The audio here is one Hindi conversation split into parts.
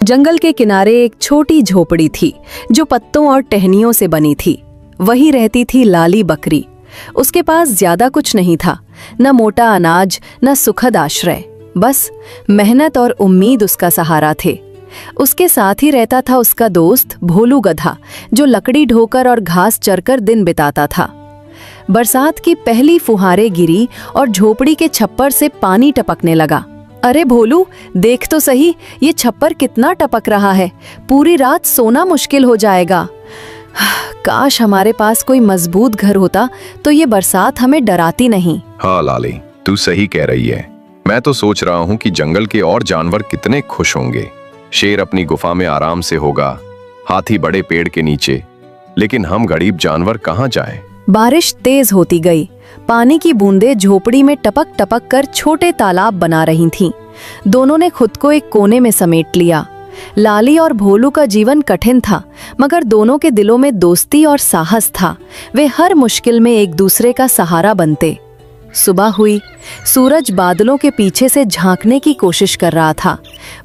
जंगल के किनारे एक छोटी झोपड़ी थी जो पत्तों और टहनियों से बनी थी। वहीं रहती थी लाली बकरी। उसके पास ज्यादा कुछ नहीं था, न मोटा अनाज न सुखद आश्रय, बस मेहनत और उम्मीद उसका सहारा थे। उसके साथ ही रहता था उसका दोस्त भोलू गधा, जो लकड़ी ढोकर और घास चरकर दिन बिताता था। बरसात की पहली फुहारें गिरी और झोपड़ी के छप्पर से पानी टपकने लगा। अरे भोलू, देख तो सही, ये छप्पर कितना टपक रहा है। पूरी रात सोना मुश्किल हो जाएगा। काश हमारे पास कोई मजबूत घर होता तो ये बरसात हमें डराती नहीं। हाँ लाली, तू सही कह रही है। मैं तो सोच रहा हूँ कि जंगल के और जानवर कितने खुश होंगे। शेर अपनी गुफा में आराम से होगा, हाथी बड़े पेड़ के नीचे, लेकिन हम गरीब जानवर कहाँ जाएं? बारिश तेज होती गई। पानी की बूंदें झोपड़ी में टपक टपक कर छोटे तालाब बना रही थीं। दोनों ने खुद को एक कोने में समेट लिया। लाली और भोलू का जीवन कठिन था, मगर दोनों के दिलों में दोस्ती और साहस था। वे हर मुश्किल में एक दूसरे का सहारा बनते। सुबह हुई। सूरज बादलों के पीछे से झांकने की कोशिश कर रहा था।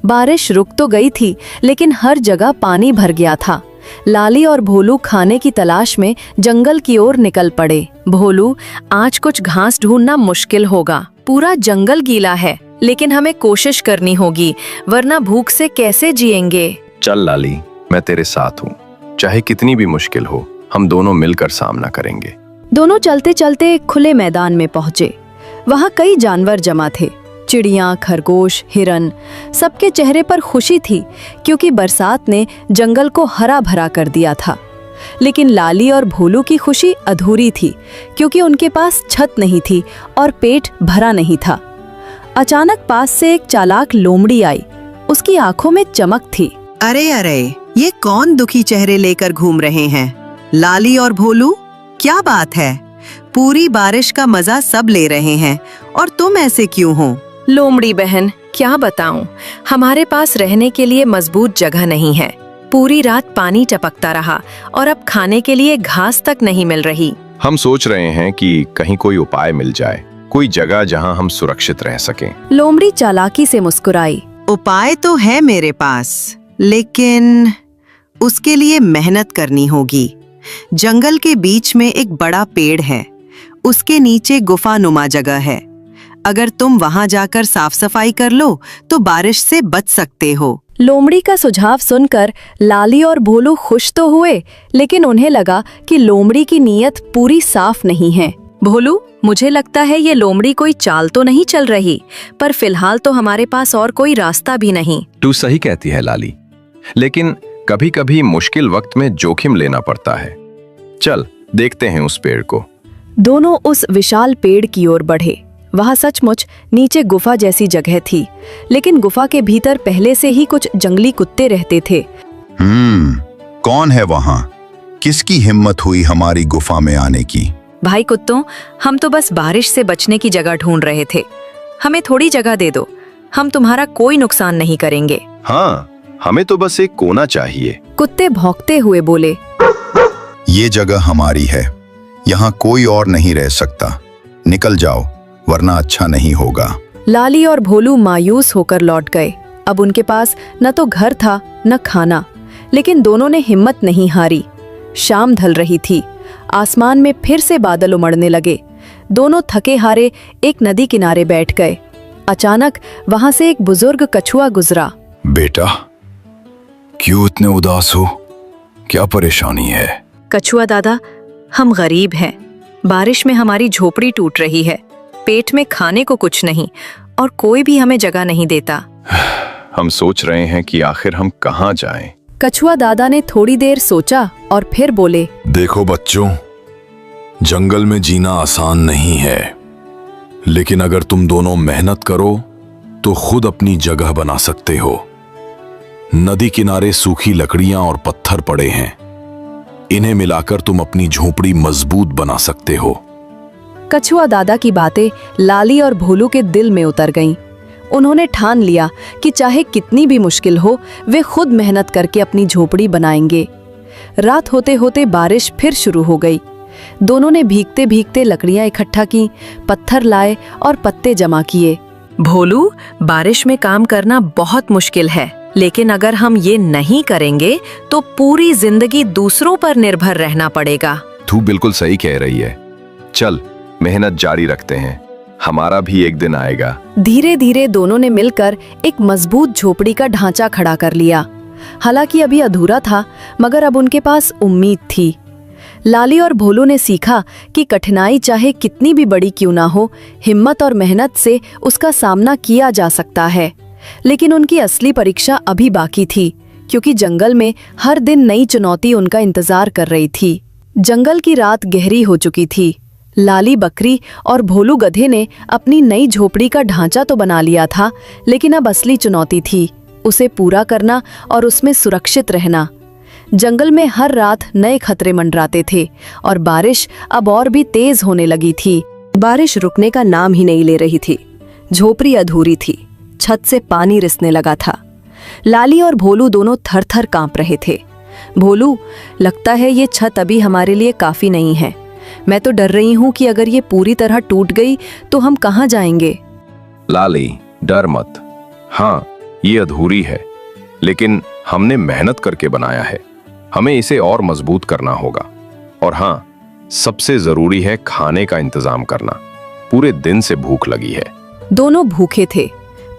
बारिश रुक तो गई थी, लेकिन हर जगह पानी भर गया था। लाली और भोलू खाने की तलाश में जंगल की ओर निकल पड़े। भोलू, आज कुछ घास ढूंढना मुश्किल होगा। पूरा जंगल गीला है, लेकिन हमें कोशिश करनी होगी, वरना भूख से कैसे जिएंगे। चल लाली, मैं तेरे साथ हूँ। चाहे कितनी भी मुश्किल हो, हम दोनों मिलकर सामना करेंगे। दोनों चलते चलते एक खुले मैदान में पहुंचे। वहां कई जानवर जमा थे। चिड़ियां, खरगोश, हिरन, सबके चेहरे पर खुशी थी, क्योंकि बरसात ने जंगल को हरा भरा कर दिया था। लेकिन लाली और भोलू की खुशी अधूरी थी, क्योंकि उनके पास छत नहीं थी और पेट भरा नहीं था। अचानक पास से एक चालाक लोमड़ी आई। उसकी आंखों में चमक थी। अरे अरे, ये कौन दुखी चेहरे लेकर घूम रहे हैं? लाली और भोलू, क्या बात है? पूरी बारिश का मजा सब ले रहे हैं और तुम ऐसे क्यों हो? लोमड़ी बहन, क्या बताऊं, हमारे पास रहने के लिए मजबूत जगह नहीं है। पूरी रात पानी टपकता रहा और अब खाने के लिए घास तक नहीं मिल रही। हम सोच रहे हैं कि कहीं कोई उपाय मिल जाए, कोई जगह जहां हम सुरक्षित रह सकें। लोमड़ी चालाकी से मुस्कुराई। उपाय तो है मेरे पास, लेकिन उसके लिए मेहनत करनी होगी। जंगल के बीच में एक बड़ा पेड़ है, उसके नीचे गुफानुमा जगह है। अगर तुम वहां जाकर साफ सफाई कर लो तो बारिश से बच सकते हो। लोमड़ी का सुझाव सुनकर लाली और भोलू खुश तो हुए, लेकिन उन्हें लगा कि लोमड़ी की नीयत पूरी साफ नहीं है। भोलू, मुझे लगता है ये लोमड़ी कोई चाल तो नहीं चल रही, पर फिलहाल तो हमारे पास और कोई रास्ता भी नहीं। तू सही कहती है लाली, लेकिन कभी कभी मुश्किल वक्त में जोखिम लेना पड़ता है। चल देखते हैं उस पेड़ को। दोनों उस विशाल पेड़ की ओर बढ़े। वहां सचमुच नीचे गुफा जैसी जगह थी, लेकिन गुफा के भीतर पहले से ही कुछ जंगली कुत्ते रहते थे। कौन है वहां? किसकी हिम्मत हुई हमारी गुफा में आने की? भाई कुत्तों, हम तो बस बारिश से बचने की जगह ढूंढ रहे थे। हमें थोड़ी जगह दे दो, हम तुम्हारा कोई नुकसान नहीं करेंगे। हाँ, हमें तो बस एक कोना चाहिए। कुत्ते भौंकते हुए बोले। ये जगह हमारी है, यहाँ कोई और नहीं रह सकता। निकल जाओ, वरना अच्छा नहीं होगा। लाली और भोलू मायूस होकर लौट गए। अब उनके पास न तो घर था न खाना, लेकिन दोनों ने हिम्मत नहीं हारी। शाम ढल रही थी। आसमान में फिर से बादल उमड़ने लगे। दोनों थके हारे एक नदी किनारे बैठ गए। अचानक वहां से एक बुजुर्ग कछुआ गुजरा। बेटा, क्यों इतने उदास हो? क्या परेशानी है? कछुआ दादा, हम गरीब हैं। बारिश में हमारी झोपड़ी टूट रही है। पेट में खाने को कुछ नहीं और कोई भी हमें जगह नहीं देता। हम सोच रहे हैं कि आखिर हम कहाँ जाएं? कछुआ दादा ने थोड़ी देर सोचा और फिर बोले। देखो बच्चों, जंगल में जीना आसान नहीं है, लेकिन अगर तुम दोनों मेहनत करो तो खुद अपनी जगह बना सकते हो। नदी किनारे सूखी लकड़ियां और पत्थर पड़े हैं, इन्हें मिलाकर तुम अपनी झोपड़ी मजबूत बना सकते हो। कछुआ दादा की बातें लाली और भोलू के दिल में उतर गईं। उन्होंने ठान लिया कि चाहे कितनी भी मुश्किल हो, वे खुद मेहनत करके अपनी झोपड़ी बनाएंगे। रात होते होते बारिश फिर शुरू हो गई। दोनों ने भीगते भीगते लकड़ियां इकट्ठा की, पत्थर लाए और पत्ते जमा किए। भोलू, बारिश में काम करना बहुत मुश्किल है। लेकिन अगर हम ये नहीं करेंगे तो पूरी जिंदगी दूसरों पर निर्भर रहना पड़ेगा। तू बिल्कुल सही कह रही है। चल मेहनत जारी रखते हैं, हमारा भी एक दिन आएगा। धीरे धीरे दोनों ने मिलकर एक मजबूत झोपड़ी का ढांचा खड़ा कर लिया। हालांकि अभी अधूरा था, मगर अब उनके पास उम्मीद थी। लाली और भोलू ने सीखा कि कठिनाई चाहे कितनी भी बड़ी क्यों ना हो, हिम्मत और मेहनत से उसका सामना किया जा सकता है। लेकिन उनकी असली परीक्षा अभी बाकी थी, क्योंकि जंगल में हर दिन नई चुनौती उनका इंतजार कर रही थी। जंगल की रात गहरी हो चुकी थी। लाली बकरी और भोलू गधे ने अपनी नई झोपड़ी का ढांचा तो बना लिया था, लेकिन अब असली चुनौती थी उसे पूरा करना और उसमें सुरक्षित रहना। जंगल में हर रात नए खतरे मंडराते थे और बारिश अब और भी तेज होने लगी थी। बारिश रुकने का नाम ही नहीं ले रही थी। झोपड़ी अधूरी थी, छत से पानी रिसने लगा था। लाली और भोलू दोनों थर-थर कांप रहे थे। भोलू, लगता है ये छत अभी हमारे लिए काफी नहीं है। मैं तो डर रही हूँ कि अगर ये पूरी तरह टूट गई तो हम कहाँ जाएंगे। लाली, डर मत। हाँ, ये अधूरी है, लेकिन हमने मेहनत करके बनाया है। हमें इसे और मजबूत करना होगा। और हाँ, सबसे जरूरी है खाने का इंतजाम करना। पूरे दिन से भूख लगी है। दोनों भूखे थे।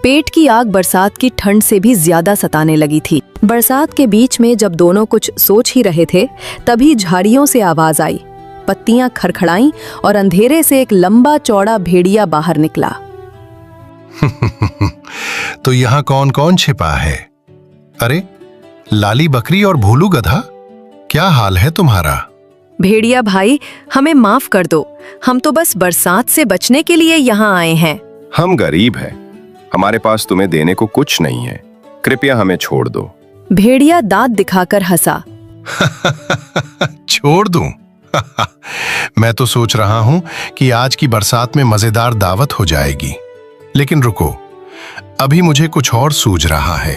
पेट की आग बरसात की ठंड से भी ज्यादा सताने लगी थी। बरसात के बीच में जब दोनों कुछ सोच ही रहे थे, तभी झाड़ियों से आवाज आई। पत्तियां खड़खड़ाईं और अंधेरे से एक लंबा चौड़ा भेड़िया बाहर निकला। तो यहाँ कौन कौन छिपा है? अरे, लाली बकरी और भोलू गधा, क्या हाल है तुम्हारा? भेड़िया भाई, हमें माफ कर दो। हम तो बस बरसात से बचने के लिए यहाँ आए हैं। हम गरीब हैं, हमारे पास तुम्हें देने को कुछ नहीं है। कृपया हमें छोड़ दो। भेड़िया दांत दिखाकर हंसा। छोड़ दूं? मैं तो सोच रहा हूं कि आज की बरसात में मजेदार दावत हो जाएगी। लेकिन रुको, अभी मुझे कुछ और सूझ रहा है।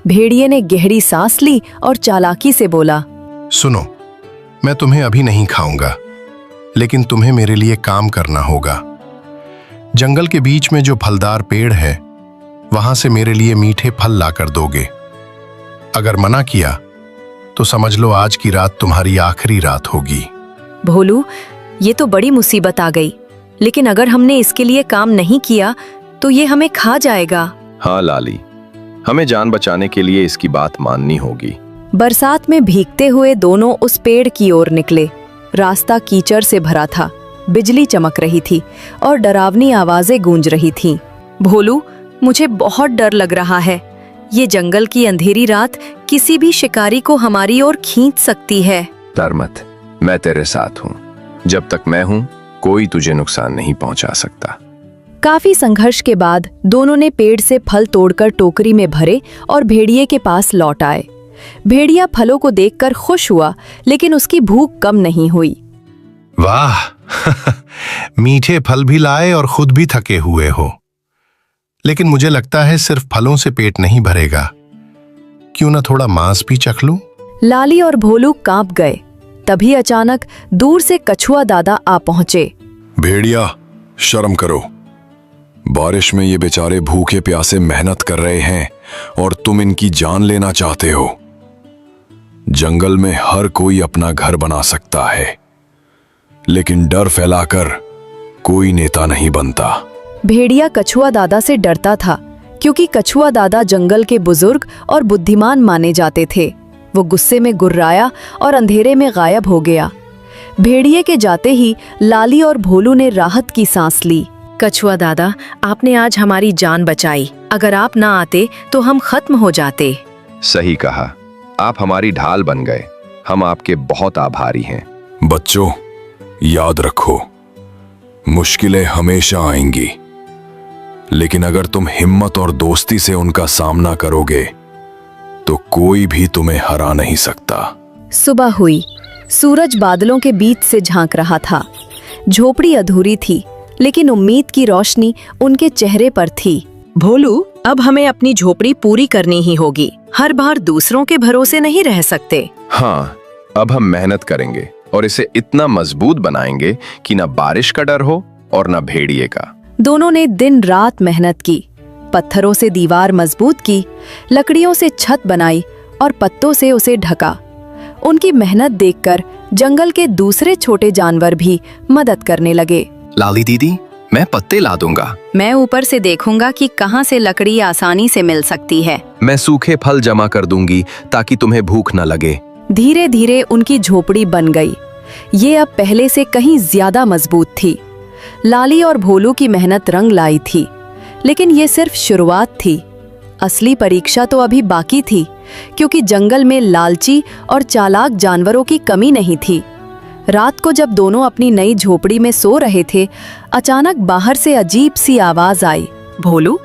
भेड़िए ने गहरी सांस ली और चालाकी से बोला, सुनो, मैं तुम्हें अभी नहीं खाऊंगा, लेकिन तुम्हें मेरे लिए काम करना होगा। जंगल के बीच में जो फलदार पेड़ है, वहां से मेरे लिए मीठे फल लाकर दोगे। अगर मना किया तो समझ लो आज की रात तुम्हारी आखिरी रात होगी। भोलू, ये तो बड़ी मुसीबत आ गई। लेकिन अगर हमने इसके लिए काम नहीं किया तो ये हमें खा जाएगा। हाँ लाली, हमें जान बचाने के लिए इसकी बात माननी होगी। बरसात में भीगते हुए दोनों उस पेड़ की ओर निकले। रास्ता कीचड़ से भरा था, बिजली चमक रही थी और डरावनी आवाजें गूंज रही थीं। भोलू, मुझे बहुत डर लग रहा है। ये जंगल की अंधेरी रात किसी भी शिकारी को हमारी ओर खींच सकती है। डर मत, मैं तेरे साथ हूँ। जब तक मैं हूँ, कोई तुझे नुकसान नहीं पहुँचा सकता। काफी संघर्ष के बाद दोनों ने पेड़ से फल तोड़कर टोकरी में भरे और भेड़िए के पास लौट आए। भेड़िया फलों को देखकर खुश हुआ, लेकिन उसकी भूख कम नहीं हुई। वाह, मीठे फल भी लाए और खुद भी थके हुए हो। लेकिन मुझे लगता है सिर्फ फलों से पेट नहीं भरेगा। क्यों ना थोड़ा मांस भी चख लूं? लाली और भोलू कांप गए। तभी अचानक दूर से कछुआ दादा आ पहुंचे। भेड़िया, शर्म करो। बारिश में ये बेचारे भूखे प्यासे मेहनत कर रहे हैं और तुम इनकी जान लेना चाहते हो। जंगल में हर कोई अपना घर बना सकता है, लेकिन डर फैलाकर कोई नेता नहीं बनता। भेड़िया कछुआ दादा से डरता था, क्योंकि कछुआ दादा जंगल के बुजुर्ग और बुद्धिमान माने जाते थे। वो गुस्से में गुर्राया और अंधेरे में गायब हो गया। भेड़िए के जाते ही लाली और भोलू ने राहत की सांस ली। कछुआ दादा, आपने आज हमारी जान बचाई। अगर आप ना आते तो हम खत्म हो जाते। सही कहा, आप हमारी ढाल बन गए। हम आपके बहुत आभारी हैं। बच्चों, याद रखो, मुश्किलें हमेशा आएंगी, लेकिन अगर तुम हिम्मत और दोस्ती से उनका सामना करोगे तो कोई भी तुम्हें हरा नहीं सकता। सुबह हुई। सूरज बादलों के बीच से झांक रहा था। झोपड़ी अधूरी थी, लेकिन उम्मीद की रोशनी उनके चेहरे पर थी। भोलू, अब हमें अपनी झोपड़ी पूरी करनी ही होगी। हर बार दूसरों के भरोसे नहीं रह सकते। हाँ, अब हम मेहनत करेंगे और इसे इतना मजबूत बनाएंगे कि न बारिश का डर हो और न भेड़िए का। दोनों ने दिन रात मेहनत की। पत्थरों से दीवार मजबूत की, लकड़ियों से छत बनाई और पत्तों से उसे ढका। उनकी मेहनत देखकर जंगल के दूसरे छोटे जानवर भी मदद करने लगे। लाली दीदी, मैं पत्ते ला दूंगा। मैं ऊपर से देखूंगा कि कहाँ से लकड़ी आसानी से मिल सकती है। मैं सूखे फल जमा कर दूंगी ताकि तुम्हें भूख न लगे। धीरे धीरे उनकी झोपड़ी बन गई। ये अब पहले से कहीं ज्यादा मजबूत थी। लाली और भोलू की मेहनत रंग लाई थी, लेकिन ये सिर्फ शुरुआत थी। असली परीक्षा तो अभी बाकी थी, क्योंकि जंगल में लालची और चालाक जानवरों की कमी नहीं थी। रात को जब दोनों अपनी नई झोपड़ी में सो रहे थे, अचानक बाहर से अजीब सी आवाज आई। भोलू,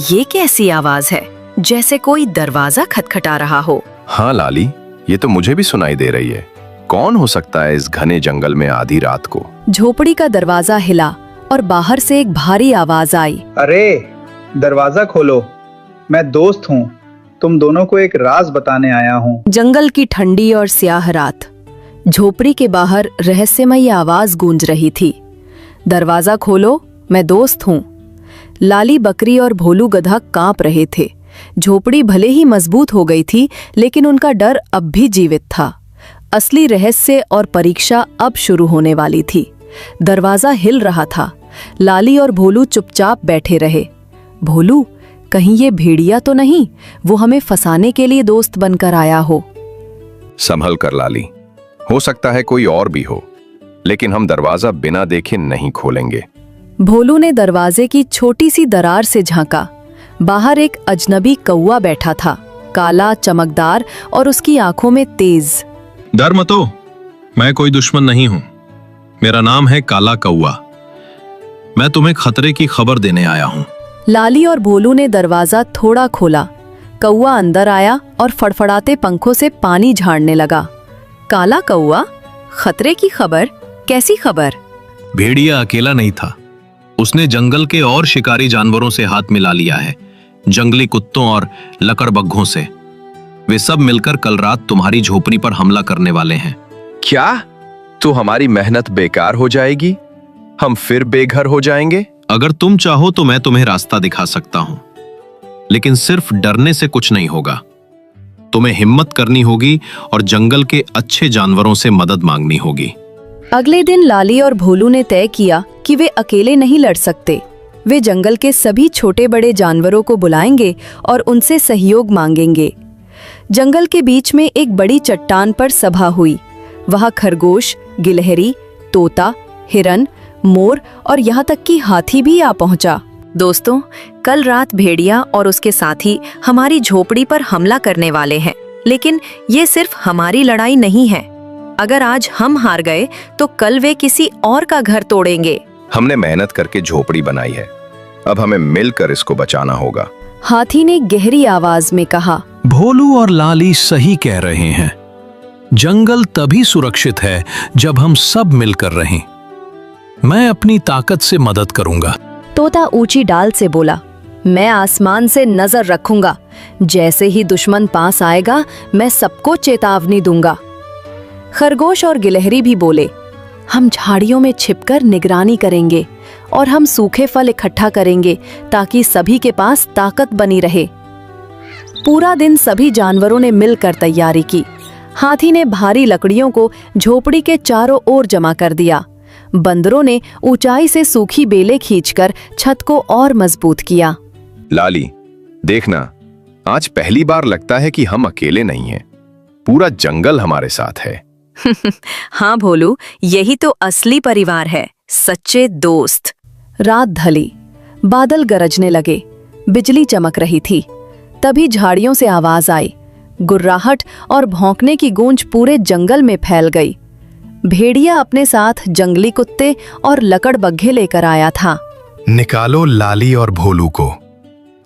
ये कैसी आवाज है? जैसे कोई दरवाजा खटखटा रहा हो। हाँ लाली, ये तो मुझे भी सुनाई दे रही है। कौन हो सकता है इस घने जंगल में आधी रात को? झोपड़ी का दरवाजा हिला और बाहर से एक भारी आवाज आई। अरे दरवाजा खोलो, मैं दोस्त हूँ, तुम दोनों को एक राज बताने आया हूँ। जंगल की ठंडी और स्याह रात, झोपड़ी के बाहर रहस्यमयी आवाज गूंज रही थी। दरवाजा खोलो, मैं दोस्त हूँ। लाली बकरी और भोलू गधा कांप रहे थे। झोपड़ी भले ही मजबूत हो गई थी, लेकिन उनका डर अब भी जीवित था। असली रहस्य और परीक्षा अब शुरू होने वाली थी। दरवाजा हिल रहा था। लाली और भोलू चुपचाप बैठे रहे। भोलू, कहीं ये भेड़िया तो नहीं, वो हमें फंसाने के लिए दोस्त बनकर आया हो। संभल कर लाली, हो सकता है कोई और भी हो, लेकिन हम दरवाजा बिना देखे नहीं खोलेंगे। भोलू ने दरवाजे की छोटी सी दरार से झांका। बाहर एक अजनबी कौवा बैठा था, काला, चमकदार और उसकी आंखों में तेज। डर मत हो, मैं कोई दुश्मन नहीं हूं। मेरा नाम है काला कौवा। मैं तुम्हें खतरे की खबर देने आया हूं। लाली और भोलू ने दरवाजा थोड़ा खोला। कौवा अंदर आया और फड़फड़ाते पंखों से पानी झाड़ने लगा। काला कौवा, खतरे की खबर? कैसी खबर? भेड़िया अकेला नहीं था, उसने जंगल के और शिकारी जानवरों से हाथ मिला लिया है, जंगली कुत्तों और लकड़बग्घों से। वे सब मिलकर कल रात तुम्हारी झोपड़ी पर हमला करने वाले हैं। क्या? तो हमारी मेहनत बेकार हो जाएगी? हम फिर बेघर हो जाएंगे? अगर तुम चाहो तो मैं तुम्हें रास्ता दिखा सकता हूं, लेकिन सिर्फ डरने से कुछ नहीं होगा। तुम्हें हिम्मत करनी होगी और जंगल के अच्छे जानवरों से मदद मांगनी होगी। अगले दिन लाली और भोलू ने तय किया कि वे अकेले नहीं लड़ सकते। वे जंगल के सभी छोटे बड़े जानवरों को बुलाएंगे और उनसे सहयोग मांगेंगे। जंगल के बीच में एक बड़ी चट्टान पर सभा हुई। वहां खरगोश, गिलहरी, तोता, हिरन, मोर और यहाँ तक कि हाथी भी आ पहुंचा। दोस्तों, कल रात भेड़िया और उसके साथी हमारी झोपड़ी पर हमला करने वाले हैं, लेकिन ये सिर्फ हमारी लड़ाई नहीं है। अगर आज हम हार गए तो कल वे किसी और का घर तोड़ेंगे। हमने मेहनत करके झोपड़ी बनाई है, अब हमें मिलकर इसको बचाना होगा। हाथी ने गहरी आवाज में कहा। भोलू और लाली सही कह रहे हैं। जंगल तभी सुरक्षित है जब हम सब मिलकर रहें। मैं अपनी ताकत से मदद करूंगा। तोता ऊंची डाल से बोला, मैं आसमान से नजर रखूंगा। जैसे ही दुश्मन पास आएगा, मैं सबको चेतावनी दूंगा। खरगोश और गिलहरी भी बोले, हम झाड़ियों में छिपकर निगरानी करेंगे और हम सूखे फल इकट्ठा करेंगे ताकि सभी के पास ताकत बनी रहे। पूरा दिन सभी जानवरों ने मिलकर तैयारी की। हाथी ने भारी लकड़ियों को झोपड़ी के चारों ओर जमा कर दिया। बंदरों ने ऊंचाई से सूखी बेलें खींचकर छत को और मजबूत किया। लाली, देखना, आज पहली बार लगता है कि हम अकेले नहीं हैं। पूरा जंगल हमारे साथ है। हाँ भोलू, यही तो असली परिवार है, सच्चे दोस्त। रात ढली, बादल गरजने लगे, बिजली चमक रही थी। तभी झाड़ियों से आवाज आई। गुर्राहट और भौंकने की गूंज पूरे जंगल में फैल गई। भेड़िया अपने साथ जंगली कुत्ते और लकड़बग्घे लेकर आया था। निकालो लाली और भोलू को,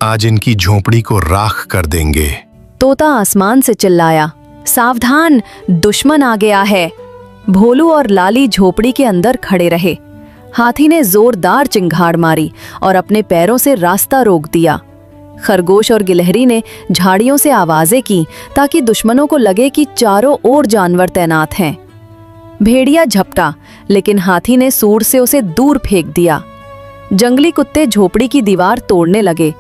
आज इनकी झोपड़ी को राख कर देंगे। तोता आसमान से चिल्लाया, सावधान, दुश्मन आ गया है। भोलू और लाली झोपड़ी के अंदर खड़े रहे। हाथी ने जोरदार चिंगाड़ मारी और अपने पैरों से रास्ता रोक दिया। खरगोश और गिलहरी ने झाड़ियों से आवाजें की ताकि दुश्मनों को लगे कि चारों ओर जानवर तैनात हैं। भेड़िया झपटा, लेकिन हाथी ने सूंड से उसे दूर फेंक दिया। जंगली कुत्ते झोपड़ी की दीवार तोड़ने लगे,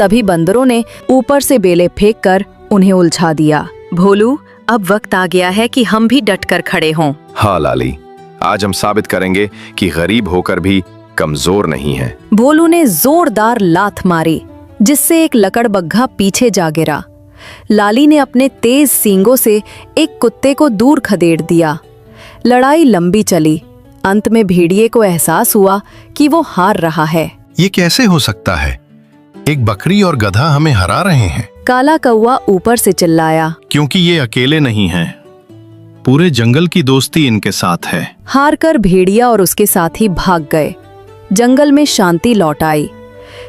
तभी बंदरों ने ऊपर से बेले फेंक कर उन्हें उलझा दिया। भोलू, अब वक्त आ गया है कि हम भी डटकर खड़े हों। हाँ लाली, आज हम साबित करेंगे कि गरीब होकर भी कमजोर नहीं है। भोलू ने जोरदार लात मारी, जिससे एक लकड़बग्घा पीछे जा गिरा। लाली ने अपने तेज सींगों से एक कुत्ते को दूर खदेड़ दिया। लड़ाई लंबी चली। अंत में भेड़िए को एहसास हुआ कि वो हार रहा है। ये कैसे हो सकता है? एक बकरी और गधा हमें हरा रहे हैं। काला कौवा ऊपर से चिल्लाया। क्योंकि ये अकेले नहीं हैं, पूरे जंगल की दोस्ती इनके साथ है। हारकर भेड़िया और उसके साथी भाग गए। जंगल में शांति लौट आई।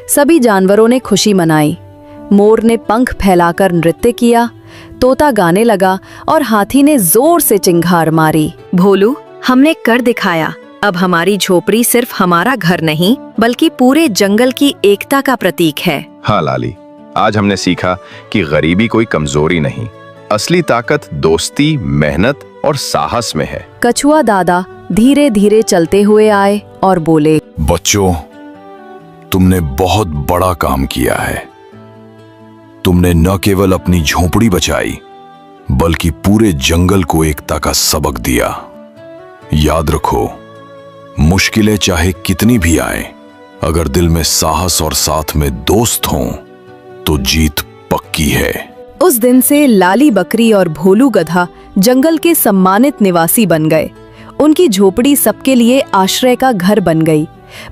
सभी जानवरों ने खुशी मनाई। मोर ने पंख फैलाकर नृत्य किया, तोता गाने लगा और हाथी ने जोर से चिंगार मारी। भोलू, हमने कर दिखाया। अब हमारी झोपड़ी सिर्फ हमारा घर नहीं, बल्कि पूरे जंगल की एकता का प्रतीक है। हाँ लाली, आज हमने सीखा कि गरीबी कोई कमजोरी नहीं, असली ताकत दोस्ती, मेहनत और साहस में है। कछुआ दादा धीरे धीरे चलते हुए आए और बोले, बच्चों, तुमने बहुत बड़ा काम किया है। तुमने न केवल अपनी झोपड़ी बचाई, बल्कि पूरे जंगल को एकता का सबक दिया। याद रखो, मुश्किलें चाहे कितनी भी आए, अगर दिल में साहस और साथ में दोस्त हों, तो जीत पक्की है। उस दिन से लाली बकरी और भोलू गधा जंगल के सम्मानित निवासी बन गए। उनकी झोपड़ी सबके लिए आश्रय का घर बन गई।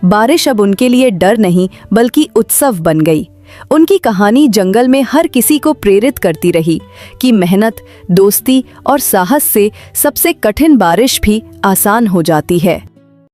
बारिश अब उनके लिए डर नहीं, बल्कि उत्सव बन गई। उनकी कहानी जंगल में हर किसी को प्रेरित करती रही कि मेहनत, दोस्ती और साहस से सबसे कठिन बारिश भी आसान हो जाती है।